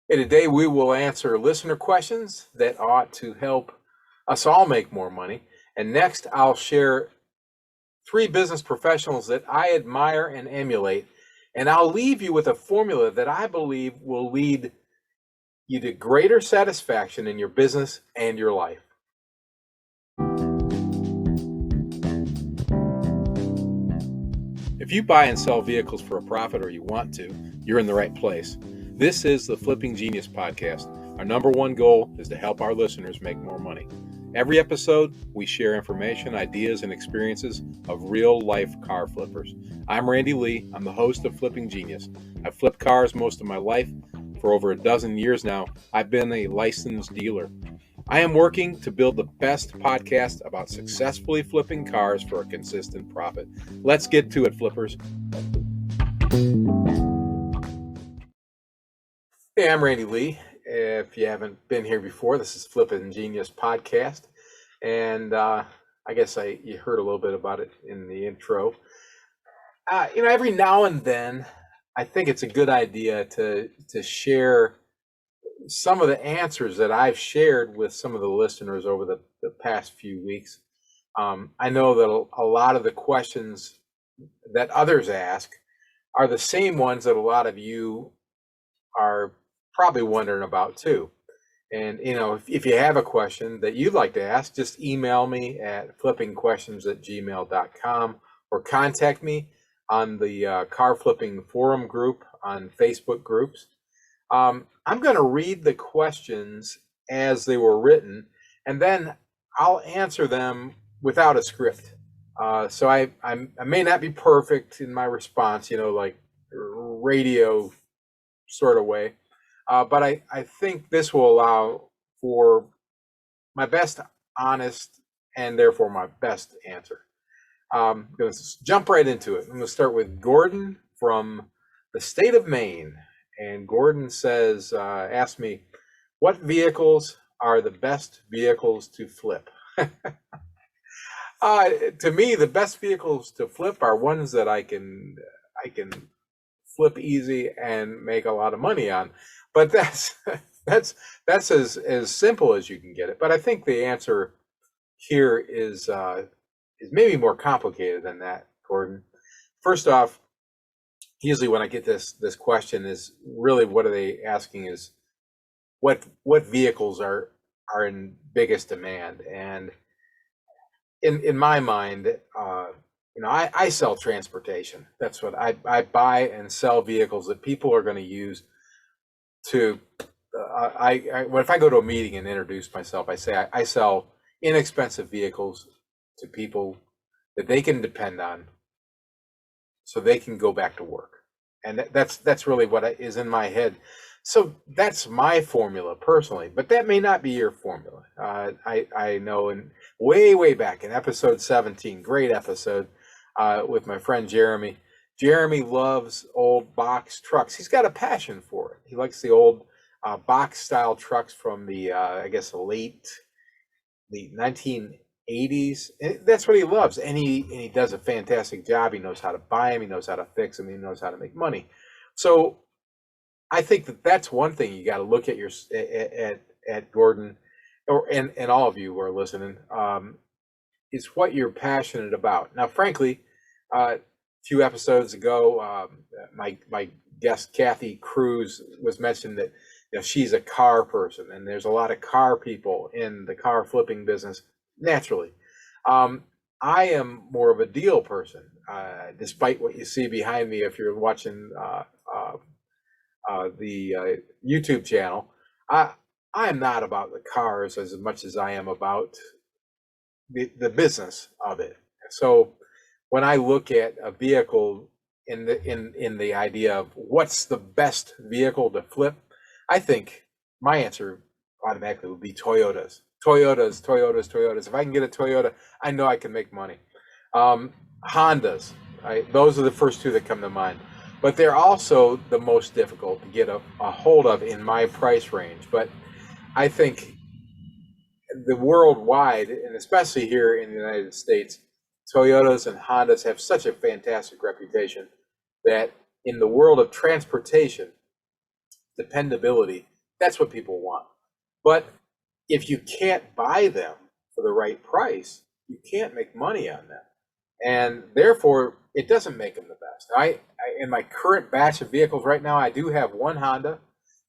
Hey, today we will answer listener questions that ought to help us all make more money. And next, I'll share three business professionals that I admire and emulate. And I'll leave you with a formula that I believe will lead you to greater satisfaction in your business and your life. If you buy and sell vehicles for a profit, or you want to, you're in the right place. This is the Flipping Genius podcast. Our number one goal is to help our listeners make more money. Every episode, we share information, ideas, and experiences of real-life car flippers. I'm Randy Lee. I'm the host of Flipping Genius. I've flipped cars most of my life. For over a dozen years now, I've been a licensed dealer. I am working to build the best podcast about successfully flipping cars for a consistent profit. Let's get to it, flippers. Hey, I'm Randy Lee. If you haven't been here before, this is Flipping Genius podcast. And I guess you heard a little bit about it in the intro. Every now and then, I think it's a good idea to share some of the answers that I've shared with some of the listeners over the past few weeks. I know that a lot of the questions that others ask are the same ones that a lot of you are probably wondering about too. And, if you have a question that you'd like to ask, just email me at flippingquestions@gmail.com or contact me on the car flipping forum group on Facebook groups. I'm going to read the questions as they were written, and then I'll answer them without a script. So I may not be perfect in my response, like radio sort of way, but I think this will allow for my best honest and therefore my best answer. I'm going to jump right into it. I'm going to start with Gordon from the state of Maine. And Gordon says, ask me, what vehicles are the best vehicles to flip? To me, the best vehicles to flip are ones that I can flip easy and make a lot of money on. But that's as simple as you can get it. But I think the answer here is maybe more complicated than that, Gordon. First off, usually when I get this question is really what are they asking is what vehicles are in biggest demand. And in my mind, I sell transportation. That's what I buy and sell vehicles that people are going to use to if I go to a meeting and introduce myself, I say I sell inexpensive vehicles to people that they can depend on so they can go back to work. And that's really what is in my head. So that's my formula personally, but that may not be your formula. I know way back in episode 17, great episode with my friend Jeremy. Jeremy loves old box trucks. He's got a passion for it. He likes the old box style trucks from the, I guess, the late 1980s. And that's what he loves. And he does a fantastic job. He knows how to buy them. He knows how to fix them. He knows how to make money. So I think that's one thing you got to look at at Gordon, and all of you who are listening, is what you're passionate about. Now, frankly, a few episodes ago, my guest Kathy Cruz was mentioned that she's a car person, and there's a lot of car people in the car flipping business. Naturally, I am more of a deal person, despite what you see behind me if you're watching the YouTube channel. I am not about the cars as much as I am about the business of it. So when I look at a vehicle in the idea of what's the best vehicle to flip, I think my answer automatically would be Toyotas. Toyotas. If I can get a Toyota, I know I can make money. Hondas, right? Those are the first two that come to mind. But they're also the most difficult to get a hold of in my price range. But I think the worldwide, and especially here in the United States, Toyotas and Hondas have such a fantastic reputation that in the world of transportation, dependability That's what people want. But if you can't buy them for the right price, you can't make money on them. And therefore, it doesn't make them the best. In my current batch of vehicles right now, I do have one Honda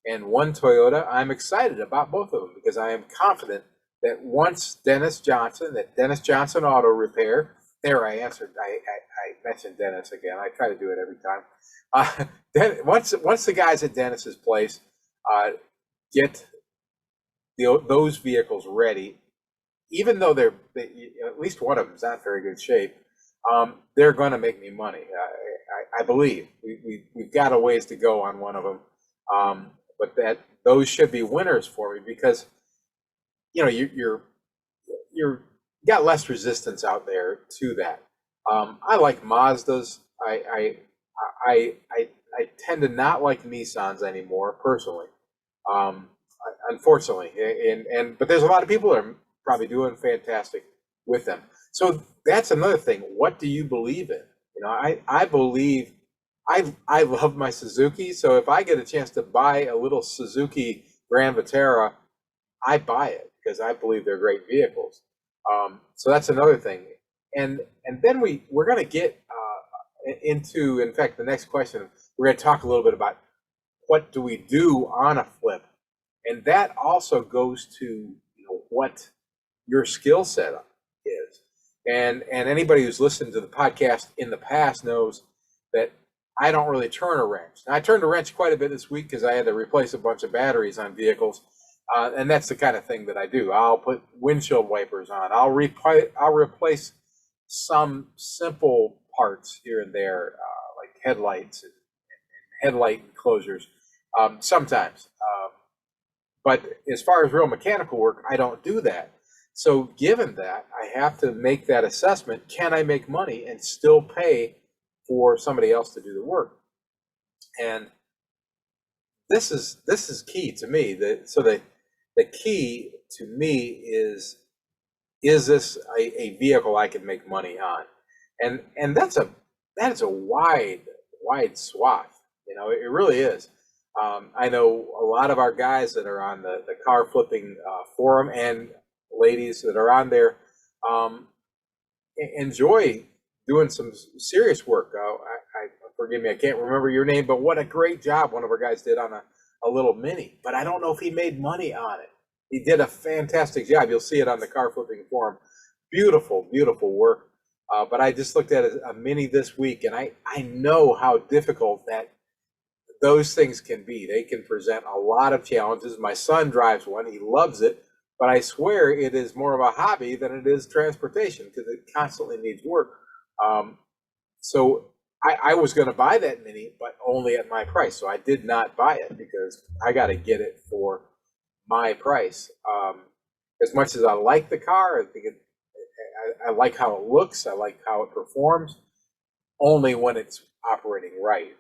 and one Toyota. I'm excited about both of them because I am confident that once Dennis Johnson Auto Repair, there I answered, I mentioned Dennis again. I try to do it every time. Once the guys at Dennis's place get those vehicles ready, even though at least one of them is not in very good shape, they're going to make me money. I believe we've got a ways to go on one of them, but those should be winners for me because you're got less resistance out there to that. I like Mazdas. I tend to not like Nissans anymore personally, unfortunately. But there's a lot of people that are probably doing fantastic with them. So that's another thing. What do you believe in? I believe I love my Suzuki. So if I get a chance to buy a little Suzuki Grand Vitara, I buy it because I believe they're great vehicles. So that's another thing. And then we're going to get into, in fact, the next question, we're going to talk a little bit about what do we do on a flip. And that also goes to what your skill set is. And anybody who's listened to the podcast in the past knows that I don't really turn a wrench. Now, I turned a wrench quite a bit this week because I had to replace a bunch of batteries on vehicles. And that's the kind of thing that I do. I'll put windshield wipers on. I'll replace some simple parts here and there, like headlights and headlight enclosures sometimes. But as far as real mechanical work, I don't do that. So given that, I have to make that assessment. Can I make money and still pay for somebody else to do the work? And this is key to me. The key to me is this a vehicle I can make money on? And that is a wide swath. It really is. I know a lot of our guys that are on the car flipping forum and ladies that are on there enjoy doing some serious work. Forgive me, I can't remember your name, but what a great job one of our guys did on a little Mini. But I don't know if he made money on it. He did a fantastic job. You'll see it on the car flipping forum. Beautiful, beautiful work. But I just looked at a Mini this week, and I know how difficult those things can be. They can present a lot of challenges. My son drives one. He loves it. But I swear it is more of a hobby than it is transportation because it constantly needs work. So I was going to buy that Mini, but only at my price. So I did not buy it because I got to get it for my price. As much as I like the car, I think I like how it looks. I like how it performs, only when it's operating right.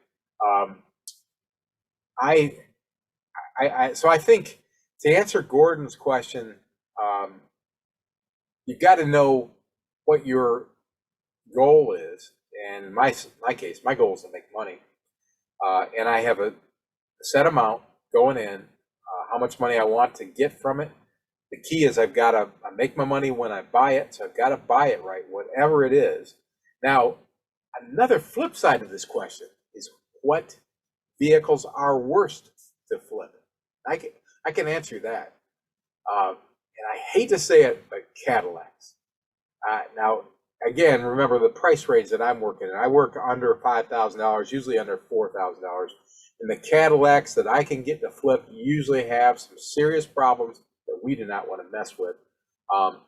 So I think to answer Gordon's question, you've got to know what your goal is. And in my case, my goal is to make money. And I have a set amount going in, how much money I want to get from it. The key is I make my money when I buy it. So I've got to buy it right, whatever it is. Now, another flip side of this question is what vehicles are worst to flip. I can answer that. And I hate to say it, but Cadillacs. Now, again, remember the price range that I'm working in. I work under $5,000, usually under $4,000. And the Cadillacs that I can get to flip usually have some serious problems that we do not want to mess with.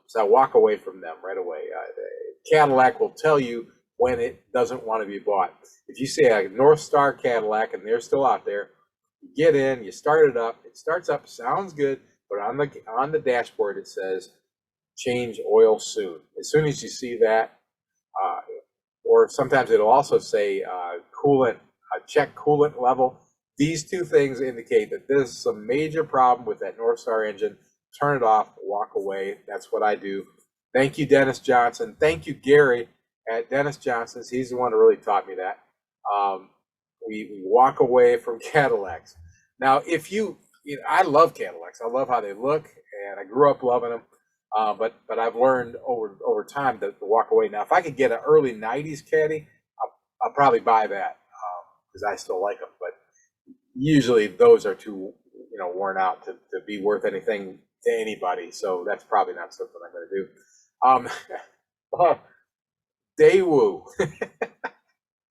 So I walk away from them right away. Cadillac will tell you when it doesn't want to be bought. If you see a North Star Cadillac and they're still out there, you get in, you start it up. It starts up, sounds good, but on the dashboard it says change oil soon. As soon as you see that, or sometimes it'll also say coolant, check coolant level. These two things indicate that there's some major problem with that North Star engine. Turn it off, walk away. That's what I do. Thank you, Dennis Johnson. Thank you, Gary at Dennis Johnson's. He's the one who really taught me that. We walk away from Cadillacs. Now, if you I love Cadillacs. I love how they look, and I grew up loving them. But I've learned over time to walk away. Now, if I could get an early '90s Caddy, I'll probably buy that because I still like them. But usually those are too worn out to be worth anything to anybody. So that's probably not something I'm going to do. Daewoo.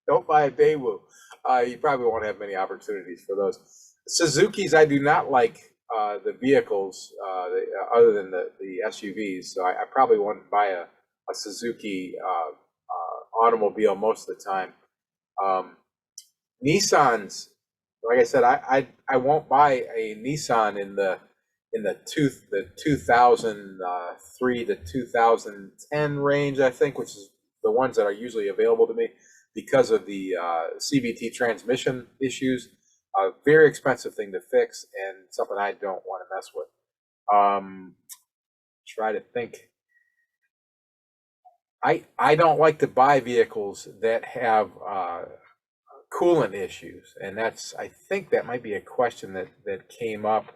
Don't buy a Daewoo. You probably won't have many opportunities for those. Suzuki's, I do not like the vehicles other than the SUVs. So I probably wouldn't buy a Suzuki automobile most of the time. Nissans, like I said, I won't buy a Nissan in the 2003 to 2010 range, I think, which is the ones that are usually available to me because of the CVT transmission issues. A very expensive thing to fix and something I don't want to mess with. Try to think. I don't like to buy vehicles that have coolant issues, and I think that might be a question that came up.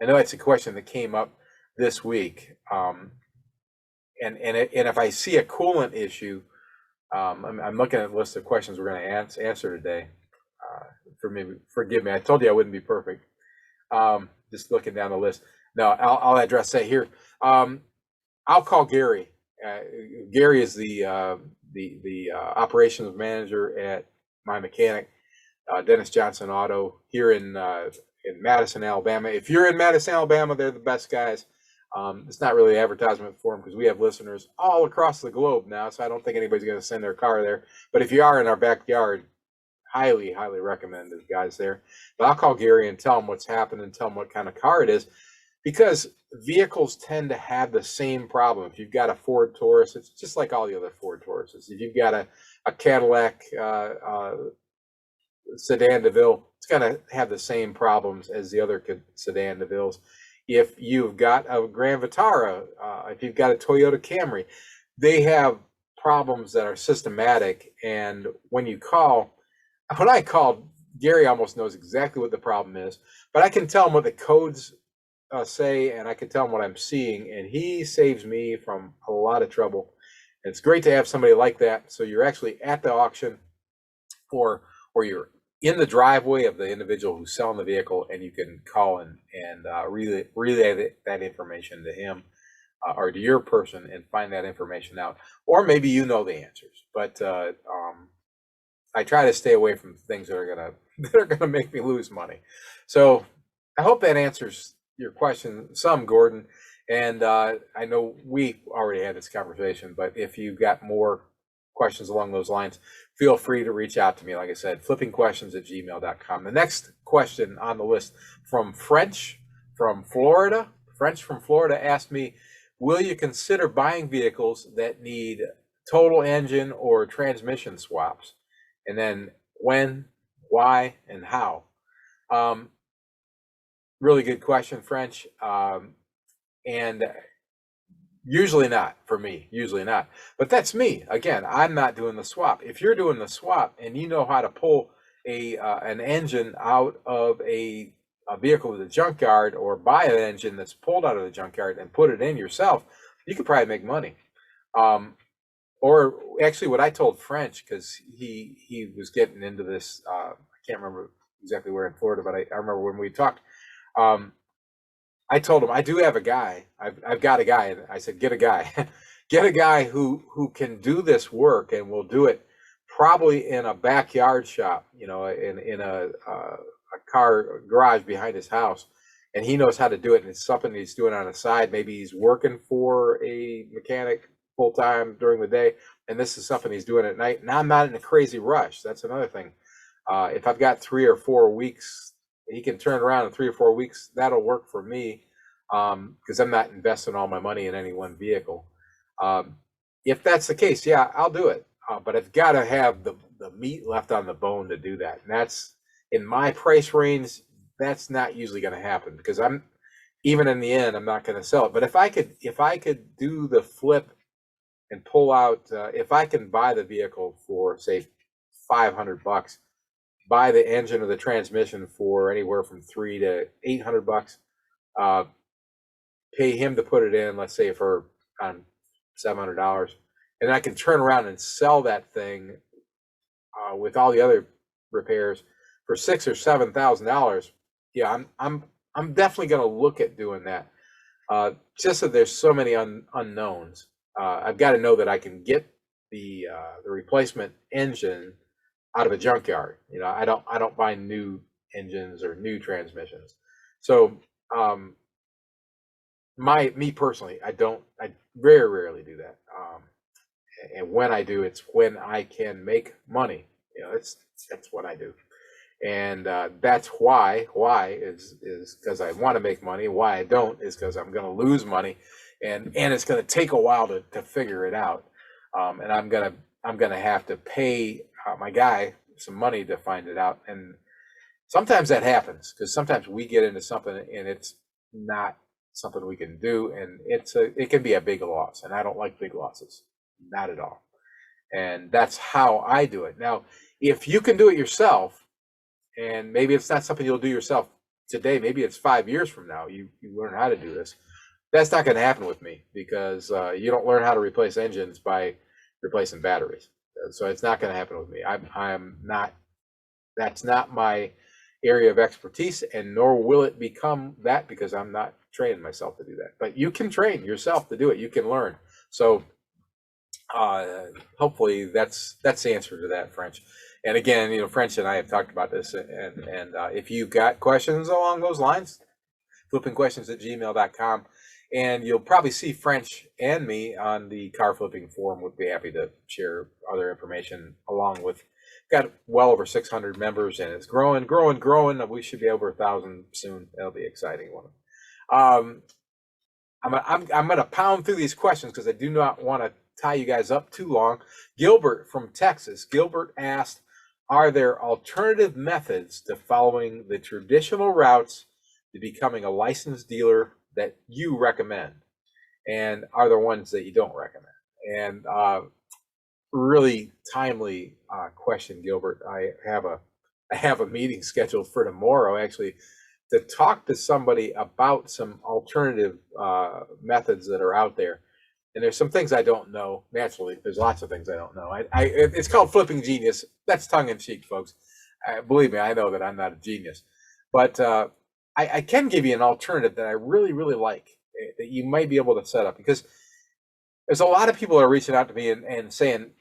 I know it's a question that came up this week. And if I see a coolant issue, I'm looking at a list of questions we're going to answer today. Forgive me. I told you I wouldn't be perfect. Just looking down the list. No, I'll address that here. I'll call Gary. Gary is the operations manager at my mechanic, Dennis Johnson Auto, here in Madison, Alabama. If you're in Madison, Alabama, they're the best guys. It's not really advertisement for them because we have listeners all across the globe now, so I don't think anybody's going to send their car there. But if you are in our backyard, highly, highly recommend the guys there. But I'll call Gary and tell him what's happening, tell him what kind of car it is, because vehicles tend to have the same problem. If you've got a Ford Taurus, it's just like all the other Ford Tauruses. If you've got a Cadillac Sedan DeVille, it's going to have the same problems as the other Sedan DeVilles. If you've got a Grand Vitara, if you've got a Toyota Camry, they have problems that are systematic. And when I called, Gary almost knows exactly what the problem is, but I can tell him what the codes say, and I can tell him what I'm seeing, and he saves me from a lot of trouble. And it's great to have somebody like that. So you're actually at the auction, or you're in the driveway of the individual who's selling the vehicle, and you can call and relay that information to him or to your person and find that information out. Or maybe you know the answers, but I try to stay away from things that are gonna make me lose money. So I hope that answers your question some, Gordon. And I know we already had this conversation, but if you've got more questions along those lines, feel free to reach out to me. Like I said, flippingquestions@gmail.com. The next question on the list from French from Florida. French from Florida asked me, will you consider buying vehicles that need total engine or transmission swaps? And then when, why, and how? Really good question, French. And usually not for me, usually not. But that's me. Again, I'm not doing the swap. If you're doing the swap and you know how to pull an engine out of a vehicle with a junkyard, or buy an engine that's pulled out of the junkyard and put it in yourself, you could probably make money. Or actually what I told French, because he was getting into this, I can't remember exactly where in Florida, but I remember when we talked, I told him, I do have a guy. I've got a guy. And I said, get a guy. Get a guy who can do this work and will do it probably in a backyard shop, in a car garage behind his house. And he knows how to do it. And it's something he's doing on the side. Maybe he's working for a mechanic full time during the day, and this is something he's doing at night. Now I'm not in a crazy rush. That's another thing. If I've got 3 or 4 weeks, he can turn around in 3 or 4 weeks. That'll work for me, because I'm not investing all my money in any one vehicle. If that's the case, yeah, I'll do it. But I've got to have the meat left on the bone to do that. And that's in my price range. That's not usually going to happen, because even in the end, I'm not going to sell it. But if I could do the flip and pull out, if I can buy the vehicle for say $500, buy the engine or the transmission for anywhere from $300 to $800. Pay him to put it in, let's say for $700, and I can turn around and sell that thing with all the other repairs for $6,000 or $7,000. Yeah, I'm definitely going to look at doing that. Just that there's so many unknowns. I've got to know that I can get the replacement engine out of a junkyard. I don't buy new engines or new transmissions. So me personally, I very rarely do that. And when I do, it's when I can make money. That's what I do. And that's why is because I want to make money. Why I don't is because I'm going to lose money, and it's going to take a while to figure it out. And I'm gonna have to pay my guy some money to find it out. And sometimes that happens because sometimes we get into something and it's not something we can do, and it can be a big loss. And I don't like big losses, not at all. And that's how I do it. Now, if you can do it yourself, and maybe it's not something you'll do yourself today, maybe it's 5 years from now you learn how to do this. That's not going to happen with me, because you don't learn how to replace engines by replacing batteries. So it's not going to happen with me. I'm not. That's not my area of expertise, and nor will it become that, because I'm not training myself to do that. But you can train yourself to do it. You can learn. So hopefully that's the answer to that, French. And again, French and I have talked about this, and if you've got questions along those lines, flippingquestions@gmail.com, and you'll probably see French and me on the car flipping forum. Would be happy to share other information along with. Got well over 600 members, and it's growing. We should be over 1,000 soon. That'll be an exciting one. I'm going to pound through these questions because I do not want to tie you guys up too long. Gilbert from Texas. Gilbert asked, are there alternative methods to following the traditional routes to becoming a licensed dealer that you recommend? And are there ones that you don't recommend? And really timely question, Gilbert. I have a meeting scheduled for tomorrow, actually, to talk to somebody about some alternative methods that are out there. And there's some things I don't know. Naturally, there's lots of things I don't know. It's called Flipping Genius. That's tongue in cheek, folks. Believe me, I know that I'm not a genius, but I can give you an alternative that I really, really like, that you might be able to set up, because there's a lot of people that are reaching out to me and saying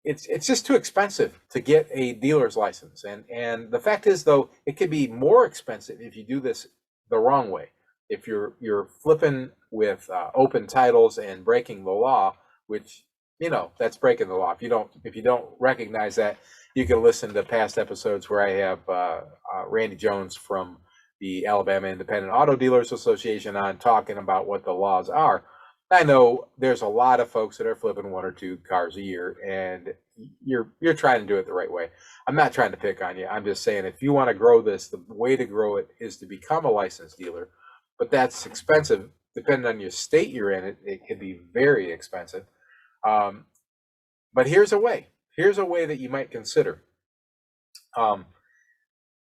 it's just too expensive to get a dealer's license. And the fact is, though, it could be more expensive if you do this the wrong way. If you're flipping with open titles and breaking the law, which that's breaking the law. If you don't recognize that, you can listen to past episodes where I have Randy Jones from the Alabama Independent Auto Dealers Association on, talking about what the laws are. I know there's a lot of folks that are flipping 1 or 2 cars a year, and you're trying to do it the right way. I'm not trying to pick on you. I'm just saying, if you want to grow this, the way to grow it is to become a licensed dealer. But that's expensive. Depending on your state you're in, it can be very expensive. But here's a way. Here's a way that you might consider.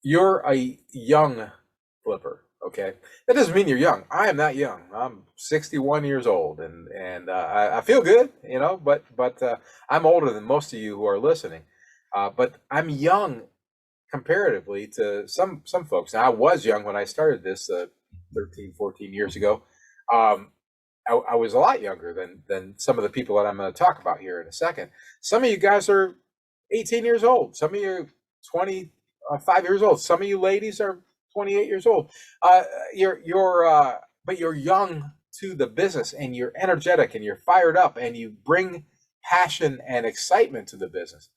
You're a young flipper, okay? That doesn't mean you're young. I am not young. I'm 61 years old, and I feel good, but I'm older than most of you who are listening. But I'm young comparatively to some folks. Now, I was young when I started this 13, 14 years ago. I was a lot younger than some of the people that I'm going to talk about here in a second. Some of you guys are 18 years old. Some of you are 25 years old. Some of you ladies are 28 years old. But you're young to the business, and you're energetic, and you're fired up, and you bring passion and excitement to the business.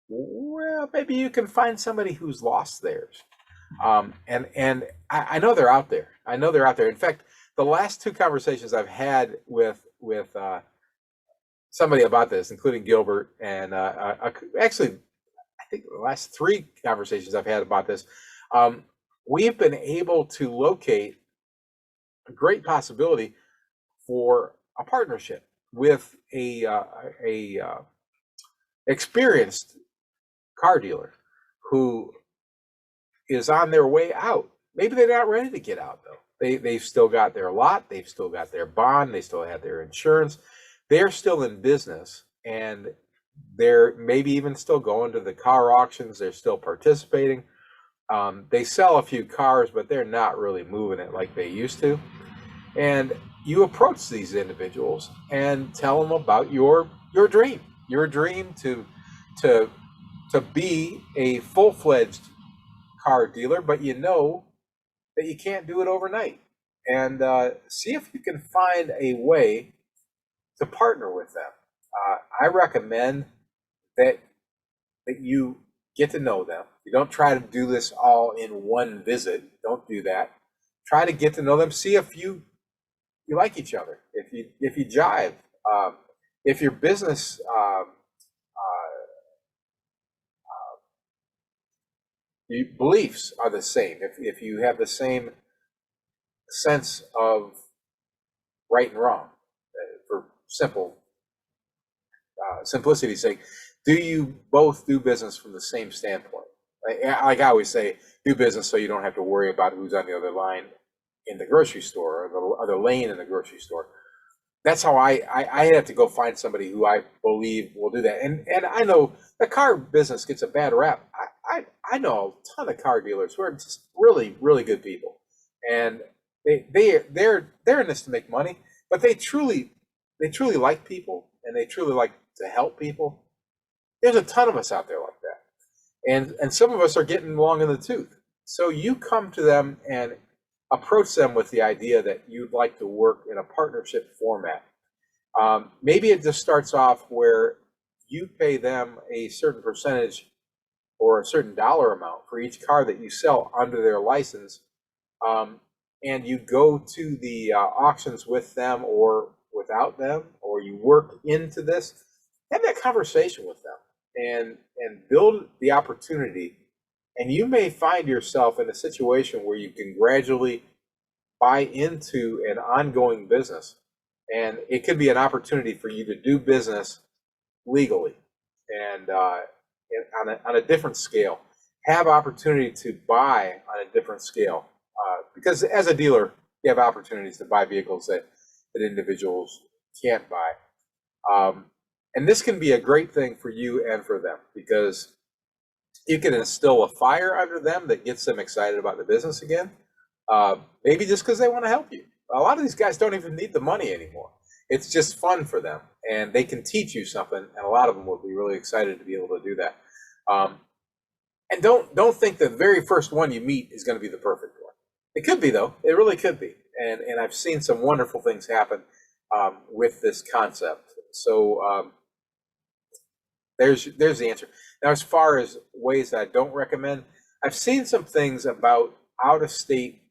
Well, maybe you can find somebody who's lost theirs. And I know they're out there. I know they're out there. In fact, the last 2 conversations I've had with somebody about this, including Gilbert, and actually, I think the last 3 conversations I've had about this, we've been able to locate a great possibility for a partnership with a experienced car dealer who is on their way out. Maybe they're not ready to get out though. They've still got their lot, they've still got their bond, they still have their insurance. They're still in business, and they're maybe even still going to the car auctions. They're still participating. They sell a few cars, but they're not really moving it like they used to. And you approach these individuals and tell them about your dream to to be a full-fledged car dealer, but you know that you can't do it overnight. And see if you can find a way to partner with them. I recommend that you get to know them. You don't try to do this all in one visit. Don't do that. Try to get to know them. See if you like each other. If you jive. If your business beliefs are the same. If you have the same sense of right and wrong, for simplicity's sake, do you both do business from the same standpoint? Like I always say, do business so you don't have to worry about who's on the other line in the grocery store or the other lane in the grocery store. That's how I have to go find somebody who I believe will do that. And I know the car business gets a bad rap. I know a ton of car dealers who are just really, really good people, and they're in this to make money, but they truly like people, and they truly like to help people. There's a ton of us out there like that, and some of us are getting long in the tooth. So you come to them and approach them with the idea that you'd like to work in a partnership format. Maybe it just starts off where you pay them a certain percentage or a certain dollar amount for each car that you sell under their license, and you go to the auctions with them or without them, or you work into this. Have that conversation with them and build the opportunity. And you may find yourself in a situation where you can gradually buy into an ongoing business, and it could be an opportunity for you to do business legally and on a different scale. Have opportunity to buy on a different scale, because as a dealer, you have opportunities to buy vehicles that individuals can't buy. And this can be a great thing for you and for them, because you can instill a fire under them that gets them excited about the business again. Maybe just because they want to help you. A lot of these guys don't even need the money anymore. It's just fun for them, and they can teach you something, and a lot of them will be really excited to be able to do that. And don't think the very first one you meet is going to be the perfect one. It could be, though. It really could be. And I've seen some wonderful things happen with this concept. So there's the answer. Now, as far as ways that I don't recommend, I've seen some things about out-of-state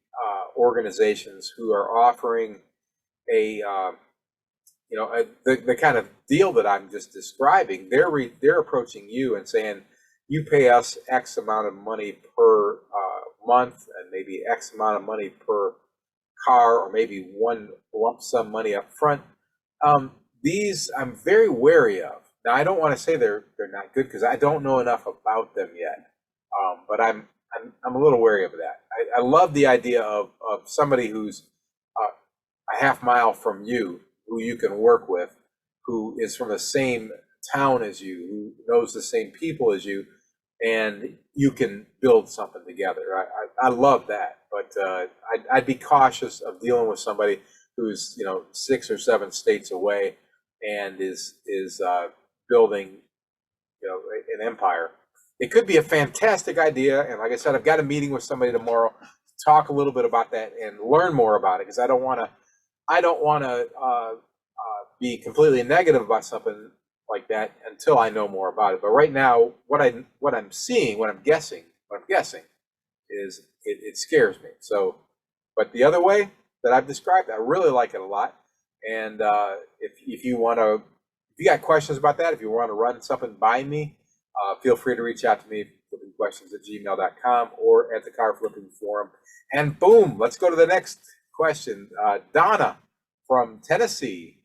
organizations who are offering the kind of deal that I'm just describing. They're approaching you and saying, you pay us X amount of money per month, and maybe X amount of money per car, or maybe one lump sum money up front. These I'm very wary of. Now, I don't want to say they're not good, because I don't know enough about them yet. But I'm a little wary of that. I love the idea of somebody who's a half mile from you, who you can work with, who is from the same town as you, who knows the same people as you, and you can build something together. I love that, but I'd be cautious of dealing with somebody who's 6 or 7 states away and is building an empire. It could be a fantastic idea, and like I said, I've got a meeting with somebody tomorrow to talk a little bit about that and learn more about it, because I don't want to be completely negative about something like that until I know more about it. But right now, what I'm seeing, what I'm guessing is it scares me. So, but the other way that I've described, I really like it a lot. And if you got questions about that, if you want to run something by me, feel free to reach out to me, flippingquestions@gmail.com, or at the Car Flipping Forum. And boom, let's go to the next question. Donna from Tennessee.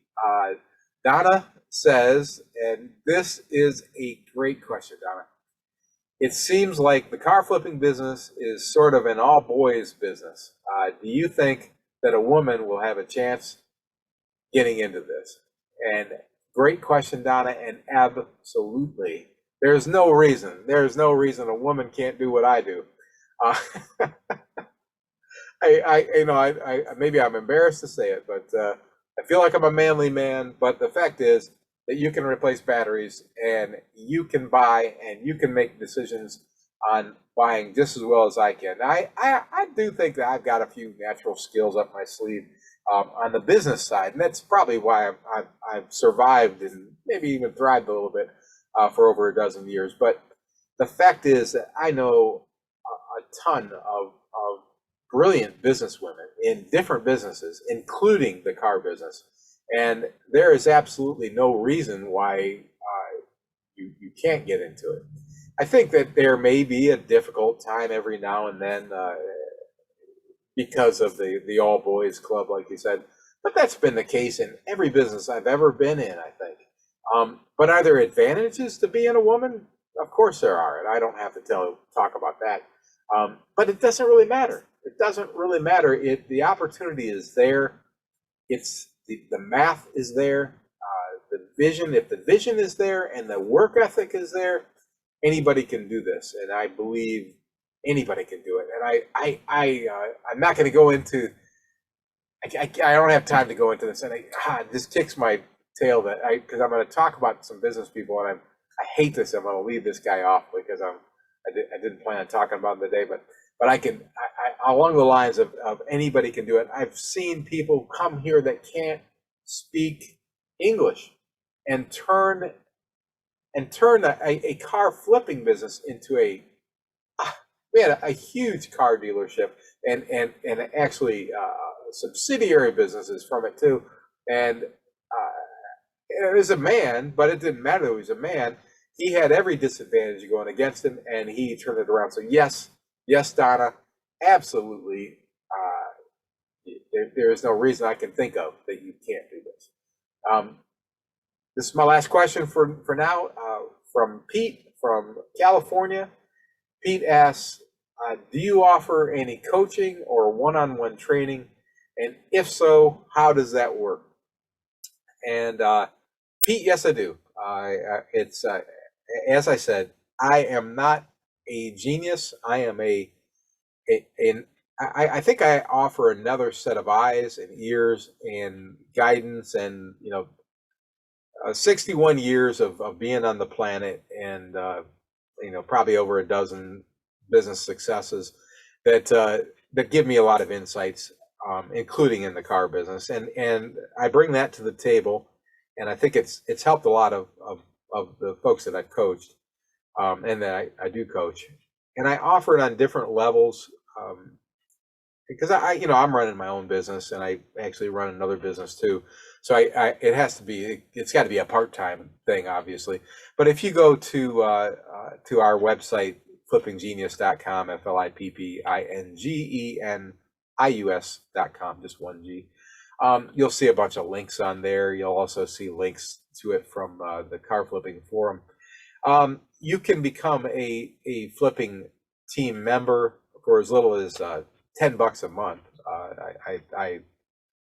Donna says, and this is a great question, Donna. it seems like the car flipping business is sort of an all boys business. Do you think that a woman will have a chance getting into this? And great question, Donna, and absolutely. There's no reason a woman can't do what I do. Uh, maybe I'm embarrassed to say it, but I feel like I'm a manly man. But the fact is that you can replace batteries, and you can buy, and you can make decisions on buying just as well as I can. I do think that I've got a few natural skills up my sleeve on the business side, and that's probably why I've survived and maybe even thrived a little bit for over a dozen years. But the fact is that I know a ton of brilliant businesswomen in different businesses, including the car business. And there is absolutely no reason why you can't get into it. I think that there may be a difficult time every now and then because of the all boys club, like you said. But that's been the case in every business I've ever been in, I think. But are there advantages to being a woman? Of course there are, and I don't have to talk about that. But it doesn't really matter. It doesn't really matter. The opportunity is there. It's the math is there. The vision, if the vision is there and the work ethic is there, anybody can do this, and I believe anybody can do it. And I'm not going to go into. I don't have time to go into this, and this kicks my tail because I'm going to talk about some business people, and I hate this. I'm going to leave this guy off because I didn't plan on talking about him today, but I can along the lines of anybody can do it. I've seen people come here that can't speak English and turn a car flipping business into we had a huge car dealership and actually subsidiary businesses from it too. And it was a man, but it didn't matter that he was a man. He had every disadvantage going against him, and he turned it around. So yes, Donna, absolutely. There is no reason I can think of that you can't do this. This is my last question for now from Pete from California. Pete asks, do you offer any coaching or one-on-one training? And if so, how does that work? And Pete, yes, I do. It's as I said, I am not a genius. I am I think I offer another set of eyes and ears and guidance and 61 years of being on the planet and probably over a dozen business successes that give me a lot of insights, including in the car business, and I bring that to the table, and I think it's helped a lot of the folks that I've coached and that I do coach, and I offer it on different levels. Because I'm running my own business, and I actually run another business too. So it's got to be a part-time thing, obviously. But if you go to our website, flippinggenius.com, FLIPPINGENIUS.com, just one G. You'll see a bunch of links on there. You'll also see links to it from the car flipping forum. You can become a flipping team member for as little as $10 a month.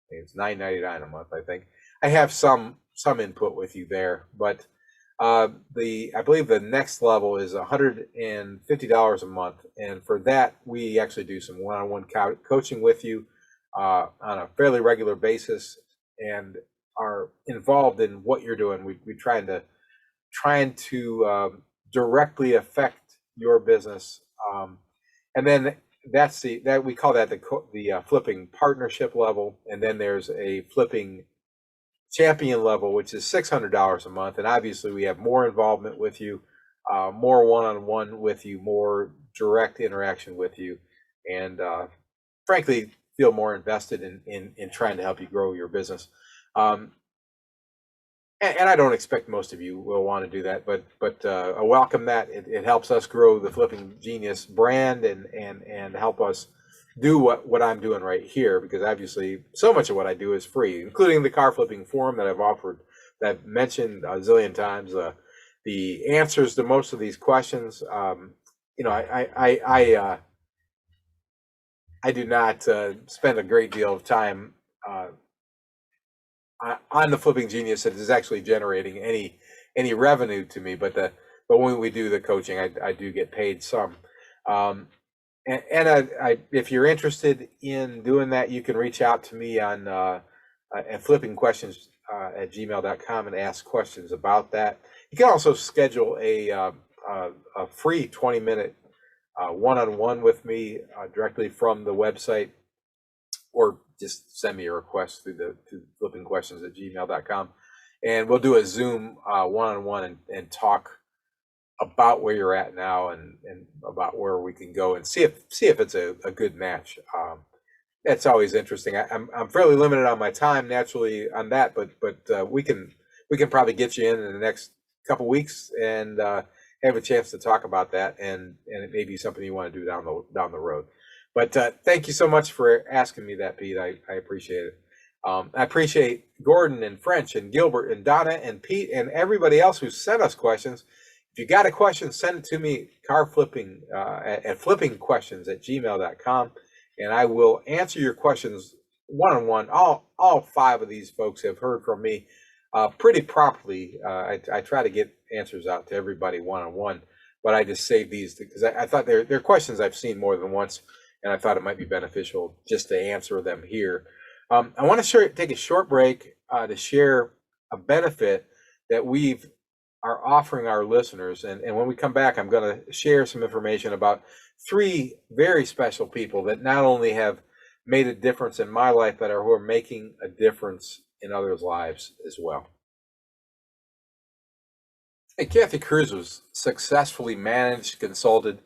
It's $9.99 a month. I think I have some input with you there, but I believe the next level is $150 a month, and for that we actually do some one-on-one coaching with you on a fairly regular basis, and are involved in what you're doing. We trying to directly affect your business, and then we call that the flipping partnership level, and then there's a flipping champion level, which is $600 a month, and obviously we have more involvement with you, more one-on-one with you, more direct interaction with you, and frankly feel more invested in trying to help you grow your business. And I don't expect most of you will want to do that, but I welcome that. It helps us grow the Flipping Genius brand and help us do what I'm doing right here, because obviously so much of what I do is free, including the car flipping forum that I've mentioned a zillion times. The answers to most of these questions I do not spend a great deal of time uh, on the Flipping Genius that is actually generating any revenue to me. But when we do the coaching, I do get paid some. Um, and if you're interested in doing that, you can reach out to me on at flippingquestions at gmail.com and ask questions about that. You can also schedule a free 20-minute one-on-one with me directly from the website, or just send me a request to flippingquestions at gmail.com. And we'll do a Zoom one-on-one and talk about where you're at now and about where we can go and see if it's a good match. That's always interesting. I'm fairly limited on my time naturally on that, but we can probably get you in the next couple weeks and have a chance to talk about that, and it may be something you want to do down the road. But thank you so much for asking me that, Pete. I appreciate it. I appreciate Gordon and French and Gilbert and Donna and Pete and everybody else who sent us questions. If you got a question, send it to me, car flipping at flippingquestions at gmail.com, and I will answer your questions one-on-one. All 5 of these folks have heard from me pretty promptly. I try to get answers out to everybody one-on-one, but I just save these because I thought they're questions I've seen more than once, and I thought it might be beneficial just to answer them here. I want to take a short break to share a benefit that we are offering our listeners. And when we come back, I'm going to share some information about 3 very special people that not only have made a difference in my life, but who are making a difference in others' lives as well. Hey, Kathy Cruz was successfully managed, consulted,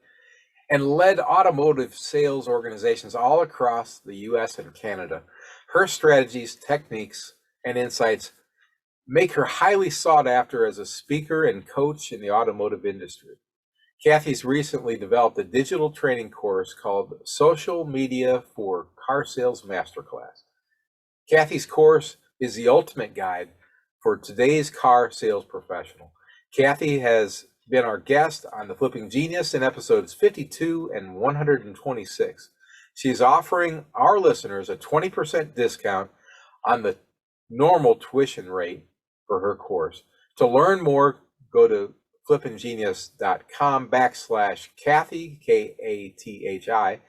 and led automotive sales organizations all across the U.S. and Canada. Her strategies, techniques, and insights make her highly sought after as a speaker and coach in the automotive industry. Kathy's recently developed a digital training course called Social Media for Car Sales Masterclass. Kathy's course is the ultimate guide for today's car sales professional. Kathy has been our guest on the Flipping Genius in episodes 52 and 126. She's offering our listeners a 20% discount on the normal tuition rate for her course. To learn more, go to flippinggenius.com/Kathy, Kathi,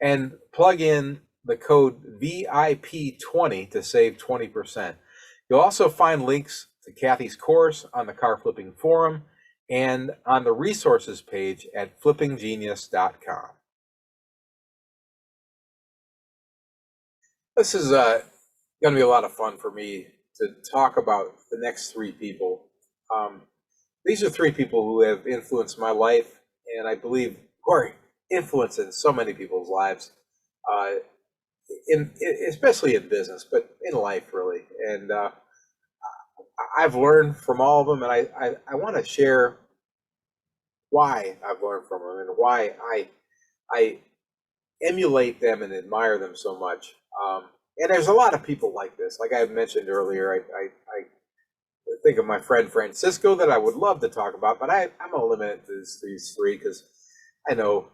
and plug in the code VIP20 to save 20%. You'll also find links to Kathy's course on the Car Flipping Forum and on the resources page at flippinggenius.com. This is going to be a lot of fun for me to talk about the next 3 people. These are 3 people who have influenced my life, and I believe who are influencing so many people's lives, especially in business, but in life really. And I've learned from all of them, and I want to share why I've learned from them and why I emulate them and admire them so much. And there's a lot of people like this. Like I mentioned earlier, I think of my friend Francisco that I would love to talk about, but I'm going to limit it to these 3 because I know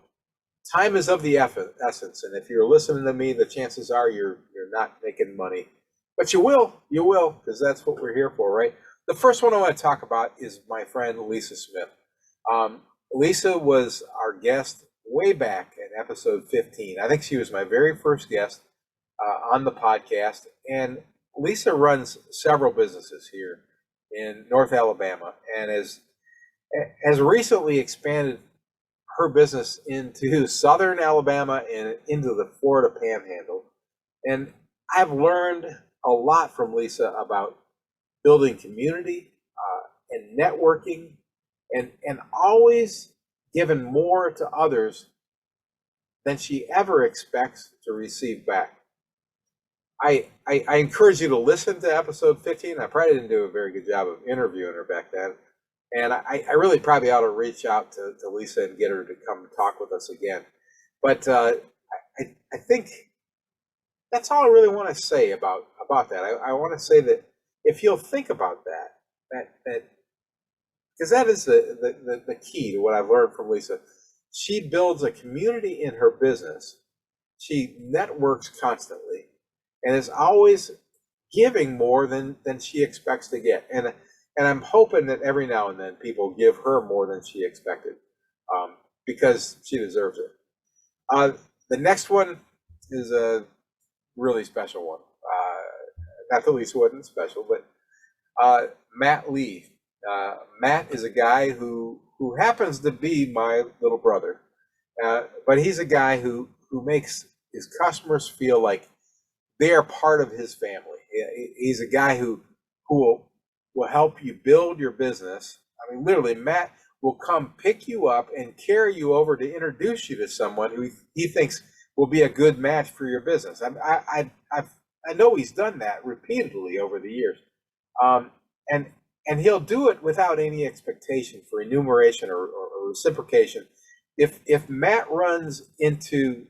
time is of the essence. And if you're listening to me, the chances are you're not making money. But you will, because that's what we're here for, right? The first one I want to talk about is my friend Lisa Smith. Lisa was our guest way back in episode 15. I think she was my very first guest on the podcast. And Lisa runs several businesses here in North Alabama and has recently expanded her business into Southern Alabama and into the Florida Panhandle. And I've learned a lot from Lisa about building community and networking and always giving more to others than she ever expects to receive back. I encourage you to listen to episode 15. I probably didn't do a very good job of interviewing her back then. And I really probably ought to reach out to Lisa and get her to come talk with us again. But I think that's all I really want to say about that. I want to say that if you'll think about that because that is the key to what I've learned from Lisa. She builds a community in her business. She networks constantly and is always giving more than she expects to get. And I'm hoping that every now and then people give her more than she expected, because she deserves it. Uh, the next one is a really special one. Not the least one special, but Matt Lee. Matt is a guy who happens to be my little brother, but he's a guy who makes his customers feel like they are part of his family. He's a guy who will help you build your business. I mean, literally, Matt will come pick you up and carry you over to introduce you to someone who he thinks will be a good match for your business. I know he's done that repeatedly over the years, um, and and he'll do it without any expectation for enumeration or reciprocation. If Matt runs into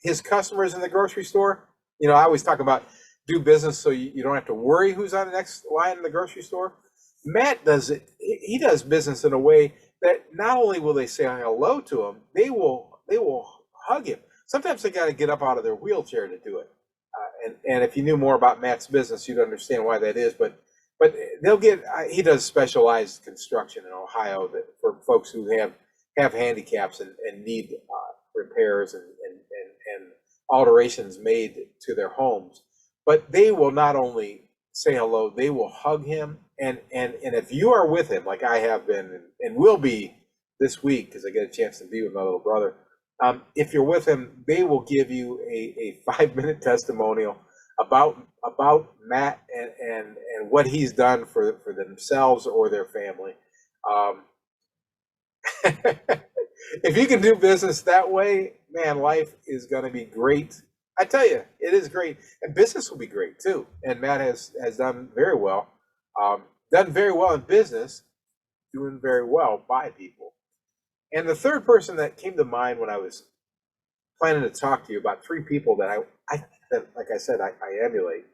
his customers in the grocery store, I always talk about do business so you don't have to worry who's on the next line in the grocery store. Matt does it. He does business in a way that not only will they say hello to him, they will hug him. Sometimes they got to get up out of their wheelchair to do it. And if you knew more about Matt's business, you'd understand why that is. But they'll get. He does specialized construction in Ohio that for folks who have handicaps and need repairs and alterations made to their homes. But they will not only say hello, they will hug him. And if you are with him, like I have been and will be this week, because I get a chance to be with my little brother, if you're with him, they will give you a 5-minute testimonial about Matt and what he's done for themselves or their family. Um, if you can do business that way, man, life is going to be great. I tell you, it is great, and business will be great too. And Matt has done very well, done very well in business, doing very well by people. And the third person that came to mind when I was planning to talk to you about three people that like I said, I emulate,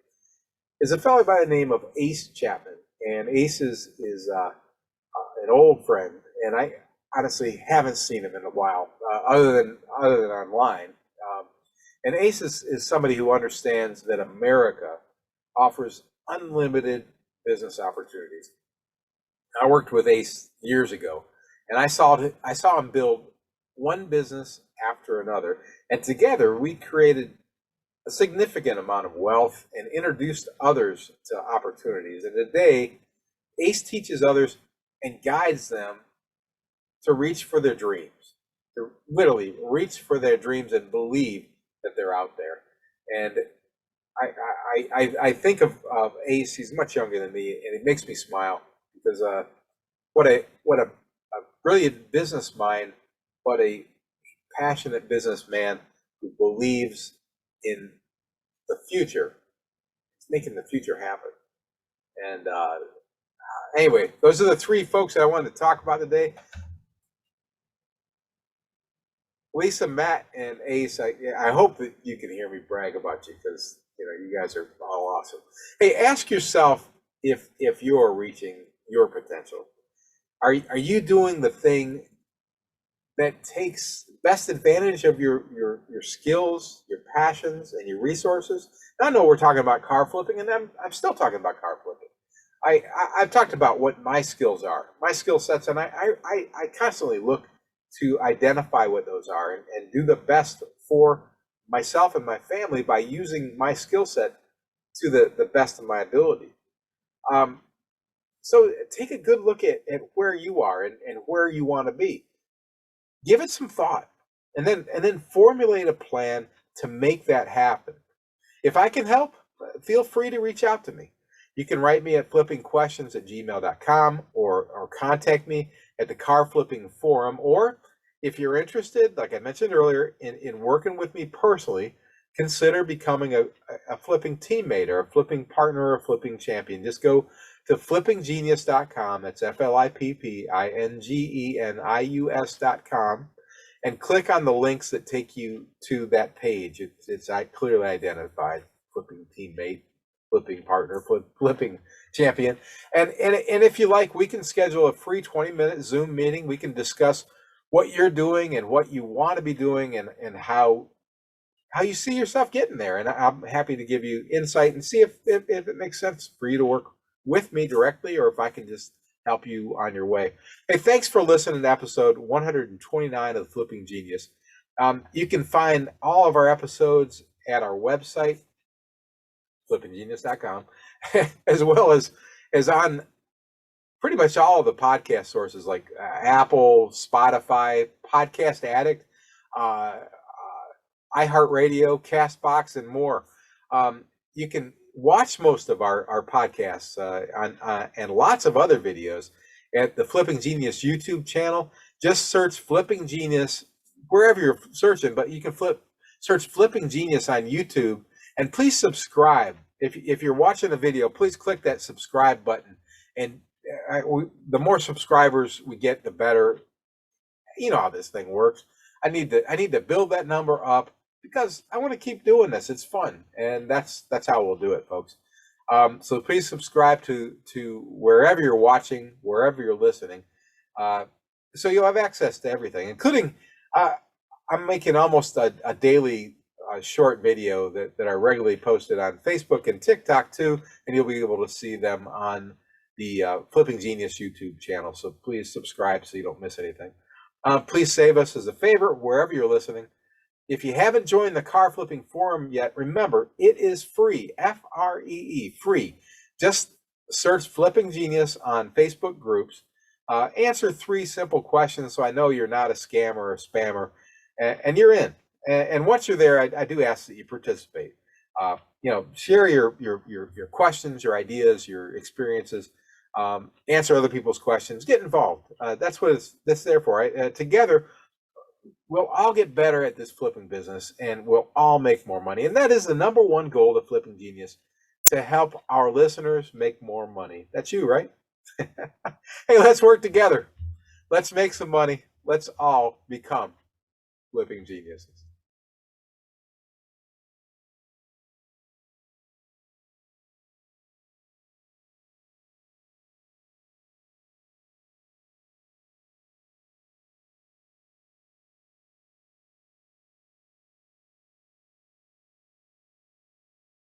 is a fellow by the name of Ace Chapman. And Ace is an old friend, and I honestly haven't seen him in a while, other than online. Um, and Ace is somebody who understands that America offers unlimited business opportunities. I worked with Ace years ago, and I saw him build one business after another, and together we created a significant amount of wealth and introduced others to opportunities. And today, Ace teaches others and guides them to reach for their dreams, to literally reach for their dreams and believe that they're out there. And I think of Ace. He's much younger than me, and it makes me smile because what a brilliant business mind, what a passionate businessman who believes in the future. It's making the future happen. And anyway, those are the three folks that I wanted to talk about today. Lisa, Matt, and Ace. I hope that you can hear me brag about you because you guys are all awesome. Hey, ask yourself if you're reaching your potential. Are you doing the thing that takes best advantage of your skills, your passions, and your resources? I know we're talking about car flipping, and I'm still talking about car flipping. I've talked about what my skills are, my skill sets, and I constantly look to identify what those are and do the best for myself and my family by using my skill set to the best of my ability. Um, so take a good look at where you are and where you want to be. Give it some thought, and then formulate a plan to make that happen. If I can help, feel free to reach out to me. You can write me at flippingquestions@gmail.com or contact me at the Car Flipping Forum. Or if you're interested, like I mentioned earlier, in working with me personally, consider becoming a flipping teammate or a flipping partner or a flipping champion. Just go to flippinggenius.com. That's flippinggenius.com. And click on the links that take you to that page. It's clearly identified: flipping teammate, flipping partner, flipping champion. And if you like, we can schedule a free 20-minute Zoom meeting. We can discuss what you're doing and what you want to be doing, and how you see yourself getting there. And I'm happy to give you insight and see if it makes sense for you to work with me directly, or if I can just help you on your way. Hey, thanks for listening to episode 129 of the Flipping Genius. You can find all of our episodes at our website, flippinggenius.com, as well as on pretty much all of the podcast sources like Apple, Spotify, Podcast Addict, uh, iHeartRadio, Castbox, and more. You can watch most of our podcasts and lots of other videos at the Flipping Genius YouTube channel. Just search Flipping Genius wherever you're searching, but you can search Flipping Genius on YouTube, and please subscribe. If you're watching a video, please click that subscribe button. And the more subscribers we get, the better. You know how this thing works. I need to build that number up because I want to keep doing this. It's fun, and that's how we'll do it, folks. So please subscribe to wherever you're watching, wherever you're listening, so you'll have access to everything, including I'm making almost a daily short video that are regularly posted on Facebook and TikTok too, and you'll be able to see them on the Flipping Genius YouTube channel. So please subscribe so you don't miss anything. Please save us as a favorite wherever you're listening. If you haven't joined the Car Flipping Forum yet, remember, it is free, Free, free. Just search Flipping Genius on Facebook groups. Answer 3 simple questions so I know you're not a scammer or a spammer, and you're in. And once you're there, I do ask that you participate. Share your questions, your ideas, your experiences. Answer other people's questions, get involved. That's what that's there for. Right? Together, we'll all get better at this flipping business, and we'll all make more money. And that is the number one goal of Flipping Genius, to help our listeners make more money. That's you, right? Hey, let's work together. Let's make some money. Let's all become flipping geniuses.